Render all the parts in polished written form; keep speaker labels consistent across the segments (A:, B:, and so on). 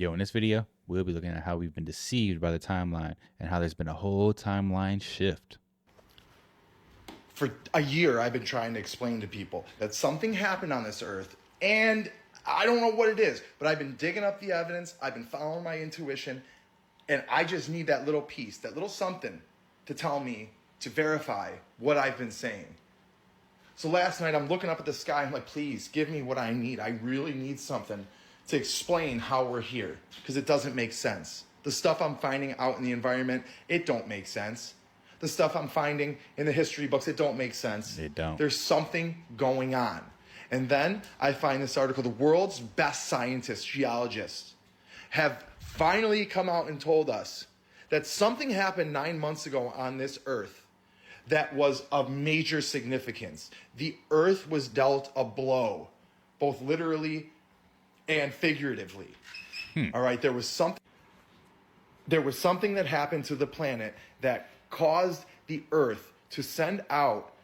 A: Yo, in this video, we'll be looking at how we've been deceived by the timeline and how there's been a whole timeline shift.
B: For a year, I've been trying to explain to people that something happened on this earth, and I don't know what it is, but I've been digging up the evidence, I've been following my intuition, and I just need that little piece, that little something to tell me, to verify what I've been saying. So last night, I'm looking up at the sky, I'm like, please, give me what I need. I really need something to explain how we're here, because it doesn't make sense. The stuff I'm finding out in the environment, it don't make sense. The stuff I'm finding in the history books, it don't make sense.
A: They don't.
B: There's something going on. And then I find this article, the world's best scientists, geologists, have finally come out and told us that something happened 9 months ago on this earth that was of major significance. The earth was dealt a blow, both literally and figuratively. All right, there was something that happened to the planet that caused the earth to send out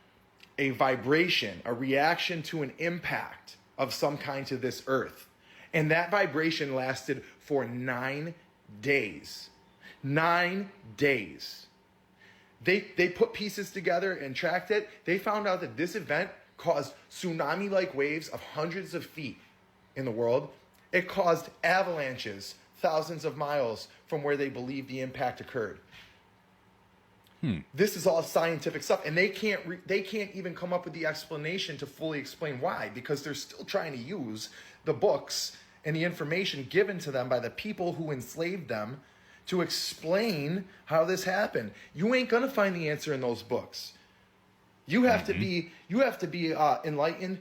B: a vibration, a reaction to an impact of some kind to this earth. And that vibration lasted for 9 days. 9 days. They put pieces together and tracked it. They found out that this event caused tsunami-like waves of hundreds of feet in the world. It caused avalanches thousands of miles from where they believe the impact occurred. This is all scientific stuff, and they can't even come up with the explanation to fully explain why, because they're still trying to use the books and the information given to them by the people who enslaved them to explain how this happened. You ain't gonna find the answer in those books. You have to be enlightened,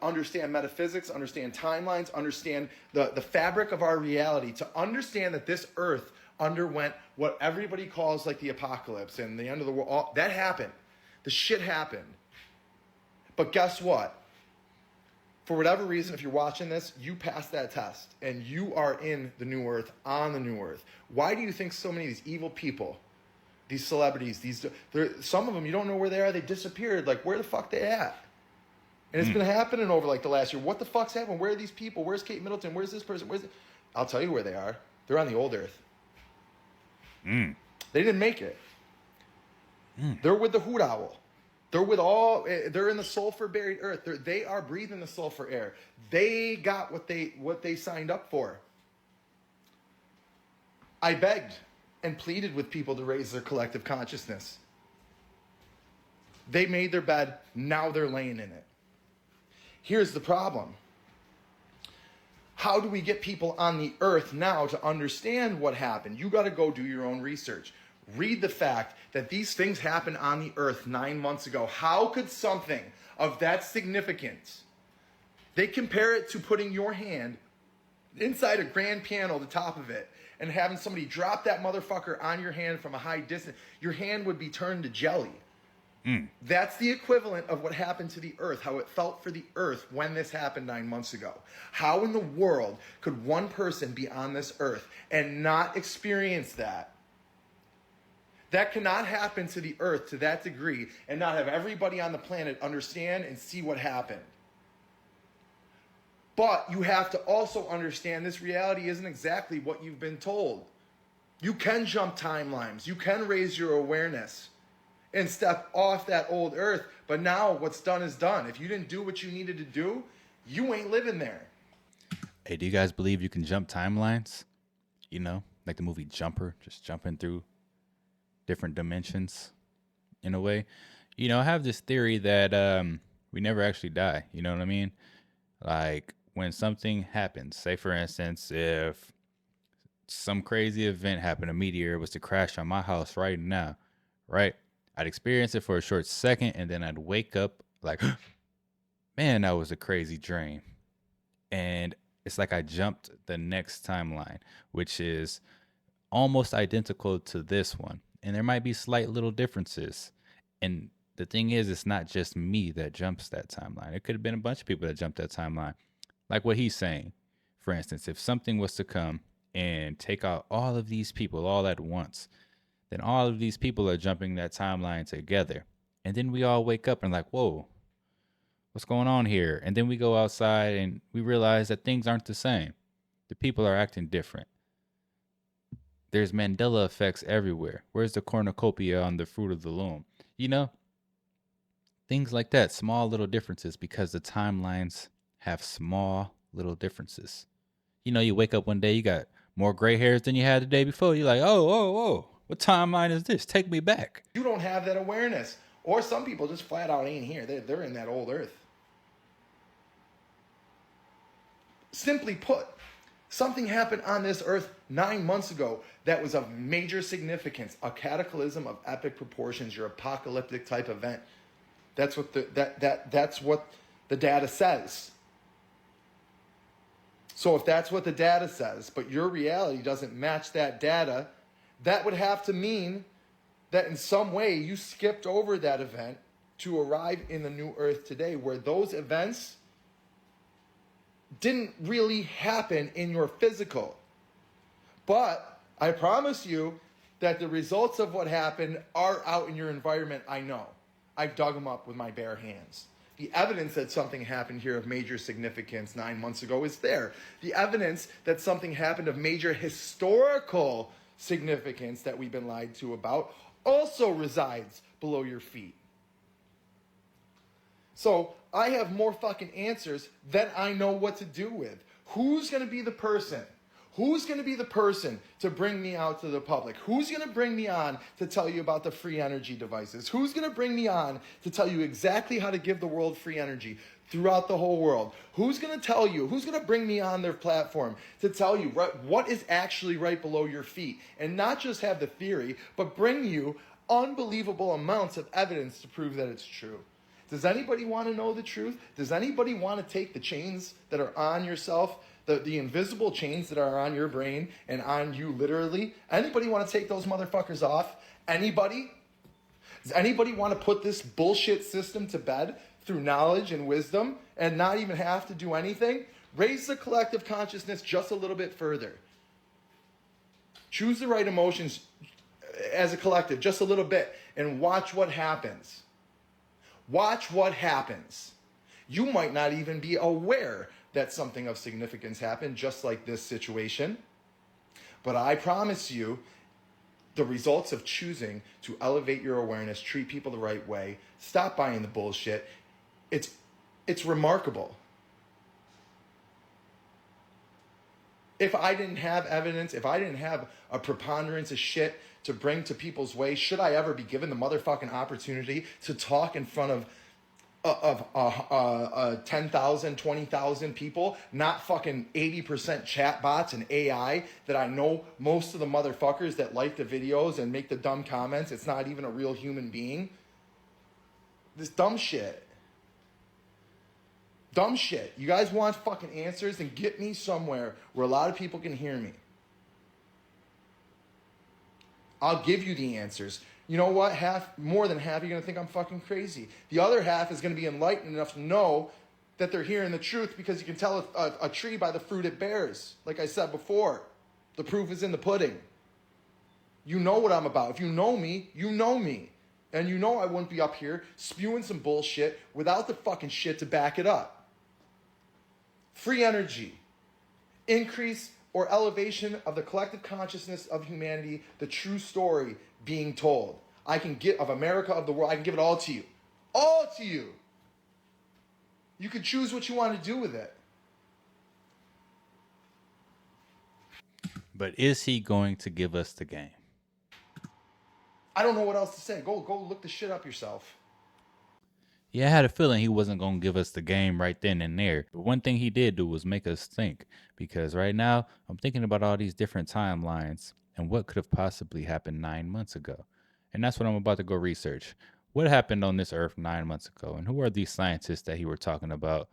B: understand metaphysics, understand timelines, understand the fabric of our reality, to understand that this earth underwent what everybody calls like the apocalypse and the end of the world. That happened. The shit happened. But guess what? For whatever reason, if you're watching this, you passed that test and you are in the new earth, on the new earth. Why do you think so many of these evil people, these celebrities, some of them, you don't know where they are, they disappeared, like where the fuck they at? And it's been happening over like the last year. What the fuck's happening? Where are these people? Where's Kate Middleton? Where's this person? I'll tell you where they are. They're on the old earth. They didn't make it. They're with the hoot owl. They're in the sulfur buried earth. They are breathing the sulfur air. They got what they signed up for. I begged and pleaded with people to raise their collective consciousness. They made their bed, now they're laying in it. Here's the problem. How do we get people on the earth now to understand what happened? You got to go do your own research. Read the fact that these things happened on the earth 9 months ago. How could something of that significance, they compare it to putting your hand inside a grand piano, the top of it, and having somebody drop that motherfucker on your hand from a high distance, your hand would be turned to jelly. That's the equivalent of what happened to the earth, how it felt for the earth when this happened 9 months ago. How in the world could one person be on this earth and not experience that? That cannot happen to the earth to that degree and not have everybody on the planet understand and see what happened. But you have to also understand this reality isn't exactly what you've been told. You can jump timelines. You can raise your awareness and step off that old earth. But now what's done is done. If you didn't do what you needed to do, you ain't living there.
A: Hey, do you guys believe you can jump timelines? You know, like the movie Jumper, just jumping through different dimensions in a way. You know, I have this theory that we never actually die. You know what I mean? Like when something happens, say for instance, if some crazy event happened, a meteor was to crash on my house right now, right? I'd experience it for a short second and then I'd wake up like, man, that was a crazy dream. And it's like I jumped the next timeline, which is almost identical to this one. And there might be slight little differences. And the thing is, it's not just me that jumps that timeline. It could have been a bunch of people that jumped that timeline. Like what he's saying. For instance, if something was to come and take out all of these people all at once, then all of these people are jumping that timeline together. And then we all wake up and like, whoa, what's going on here? And then we go outside and we realize that things aren't the same. The people are acting different. There's Mandela effects everywhere. Where's the cornucopia on the fruit of the loom? You know, things like that, small little differences because the timelines have small little differences. You know, you wake up one day, you got more gray hairs than you had the day before. You're like, oh, what timeline is this? Take me back.
B: You don't have that awareness. Or some people just flat out ain't here. They're in that old earth. Simply put, something happened on this earth 9 months ago that was of major significance, a cataclysm of epic proportions, your apocalyptic type event. That's what that's what the data says. So if that's what the data says, but your reality doesn't match that data, that would have to mean that in some way you skipped over that event to arrive in the new earth today, where those events didn't really happen in your physical. But I promise you that the results of what happened are out in your environment. I know. I've dug them up with my bare hands. The evidence that something happened here of major significance 9 months ago is there. The evidence that something happened of major historical significance that we've been lied to about also resides below your feet. So I have more fucking answers than I know what to do with. Who's going to be the person? Who's going to be the person to bring me out to the public? Who's going to bring me on to tell you about the free energy devices? Who's going to bring me on to tell you exactly how to give the world free energy throughout the whole world? Who's going to tell you? Who's going to bring me on their platform to tell you what is actually right below your feet? And not just have the theory, but bring you unbelievable amounts of evidence to prove that it's true. Does anybody want to know the truth? Does anybody want to take the chains that are on yourself, the invisible chains that are on your brain and on you literally? Anybody want to take those motherfuckers off? Anybody? Does anybody want to put this bullshit system to bed through knowledge and wisdom and not even have to do anything? Raise the collective consciousness just a little bit further. Choose the right emotions as a collective just a little bit and watch what happens. Watch what happens. You might not even be aware that something of significance happened, just like this situation. But I promise you, the results of choosing to elevate your awareness, treat people the right way, stop buying the bullshit, it's remarkable. If I didn't have evidence, if I didn't have a preponderance of shit to bring to people's way, should I ever be given the motherfucking opportunity to talk in front of 10,000, 20,000 people, not fucking 80% chatbots and AI that I know most of the motherfuckers that like the videos and make the dumb comments, it's not even a real human being? This dumb shit. Dumb shit. You guys want fucking answers? Then get me somewhere where a lot of people can hear me. I'll give you the answers. You know what? More than half, you're going to think I'm fucking crazy. The other half is going to be enlightened enough to know that they're hearing the truth, because you can tell a tree by the fruit it bears. Like I said before, the proof is in the pudding. You know what I'm about. If you know me, you know me. And you know I wouldn't be up here spewing some bullshit without the fucking shit to back it up. Free energy. Increase or elevation of the collective consciousness of humanity, the true story being told. I can get of America, of the world, I can give it all to you. All to you. You can choose what you want to do with it.
A: But is he going to give us the game?
B: I don't know what else to say. Go look the shit up yourself.
A: Yeah, I had a feeling he wasn't going to give us the game right then and there. But one thing he did do was make us think. Because right now, I'm thinking about all these different timelines and what could have possibly happened 9 months ago. And that's what I'm about to go research. What happened on this earth 9 months ago? And who are these scientists that he were talking about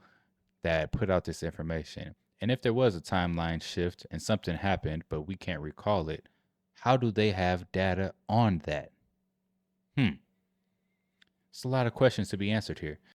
A: that put out this information? And if there was a timeline shift and something happened, but we can't recall it, how do they have data on that? It's a lot of questions to be answered here.